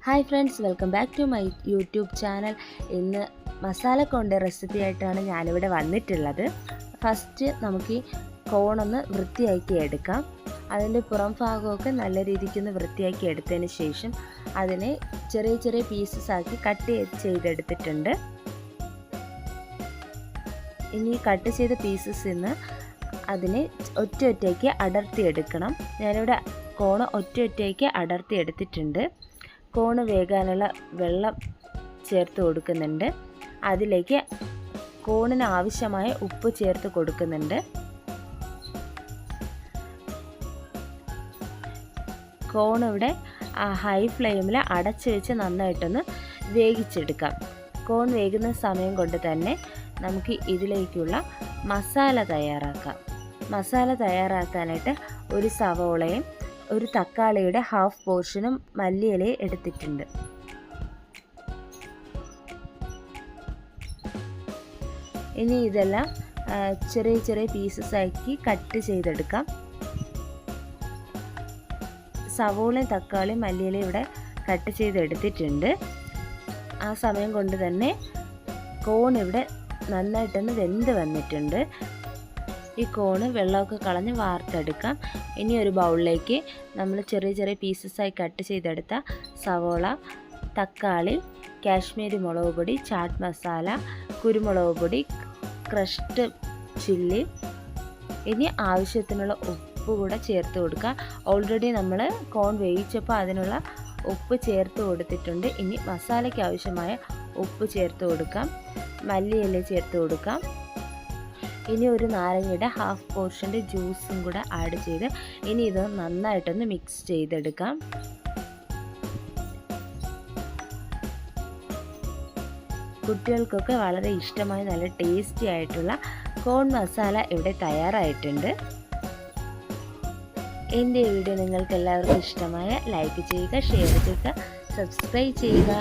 Hi friends, welcome back to my YouTube channel. ഇന്ന് മസാല കൊണ്ട് recipe ആയിട്ടാണ് ഞാനിവിടെ വന്നിട്ടുള്ളത്. ഫസ്റ്റ് നമുക്ക് ഈ കോണൊന്ന് വൃത്തിയാക്കി എടുക്കാം. അതിൻ്റെ പുറം ഭാഗമൊക്കെ നല്ല രീതിക്കൊന്ന് വൃത്തിയാക്കി എടുത്തതിന് ശേഷം അതിനെ ചെറിയ ചെറിയ പീസസ് ആക്കി കട്ട് ചെയ്തെടുത്തിട്ടുണ്ട്. ഇനി കട്ട് ചെയ്ത പീസസിൽ നിന്ന് അതിനെ ഒറ്റയ്ക്ക് അടർത്തിയെടുക്കണം. ഞാനിവിടെ കോണ് ഒറ്റയ്ക്ക് അടർത്തി എടുത്തിട്ടുണ്ട്. കോണ് വേകാനുള്ള വെള്ളം ചേർത്ത് കൊടുക്കുന്നുണ്ട്. അതിലേക്ക് കോണിന് ആവശ്യമായ ഉപ്പ് ചേർത്ത് കൊടുക്കുന്നുണ്ട്. കോൺ ഇവിടെ ഹൈ ഫ്ലെയിമിൽ അടച്ച് വെച്ച് നന്നായിട്ടൊന്ന് വേവിച്ചെടുക്കാം. കോൺ വേകുന്ന സമയം കൊണ്ട് തന്നെ നമുക്ക് ഇതിലേക്കുള്ള മസാല തയ്യാറാക്കാം. മസാല തയ്യാറാക്കാനായിട്ട് ഒരു സവോളയും ഒരു തക്കാളിയുടെ ഹാഫ് പോർഷനും മല്ലിയിലയും എടുത്തിട്ടുണ്ട്. ഇനി ഇതെല്ലാം ചെറിയ ചെറിയ പീസസ് ആക്കി കട്ട് ചെയ്തെടുക്കാം. സവോളയും തക്കാളിയും മല്ലിയിലയും ഇവിടെ കട്ട് ചെയ്തെടുത്തിട്ടുണ്ട്. ആ സമയം കൊണ്ട് തന്നെ കോൺ ഇവിടെ നന്നായിട്ടൊന്ന് വെന്ത് വന്നിട്ടുണ്ട്. ഈ കോണ് വെള്ളമൊക്കെ കളഞ്ഞ് വാർത്തെടുക്കാം. ഇനി ഒരു ബൗളിലേക്ക് നമ്മൾ ചെറിയ ചെറിയ പീസസായി കട്ട് ചെയ്തെടുത്ത സവോള, തക്കാളി, കാശ്മീരി മുളക് പൊടി, ചാട്ട് മസാല, കുരുമുളക് പൊടി, ക്രഷ്ഡ് ചില്ലി, ഇനി ആവശ്യത്തിനുള്ള ഉപ്പ് കൂടെ ചേർത്ത് കൊടുക്കുക. ഓൾറെഡി നമ്മൾ കോൺ വേവിച്ചപ്പോൾ അതിനുള്ള ഉപ്പ് ചേർത്ത് കൊടുത്തിട്ടുണ്ട്. ഇനി മസാലയ്ക്ക് ആവശ്യമായ ഉപ്പ് ചേർത്ത് കൊടുക്കാം. മല്ലിയില ചേർത്ത് കൊടുക്കാം. ഇനി ഒരു നാരങ്ങയുടെ ഹാഫ് പോർഷൻ്റെ ജ്യൂസും കൂടെ ആഡ് ചെയ്ത് ഇനി ഇത് നന്നായിട്ടൊന്ന് മിക്സ് ചെയ്തെടുക്കാം. കുട്ടികൾക്കൊക്കെ വളരെ ഇഷ്ടമായ നല്ല ടേസ്റ്റി ആയിട്ടുള്ള കോൺ മസാല ഇവിടെ തയ്യാറായിട്ടുണ്ട്. എൻ്റെ വീഡിയോ നിങ്ങൾക്ക് എല്ലാവർക്കും ഇഷ്ടമായ ലൈക്ക് ചെയ്യുക, ഷെയർ ചെയ്യുക, സബ്സ്ക്രൈബ് ചെയ്യുക.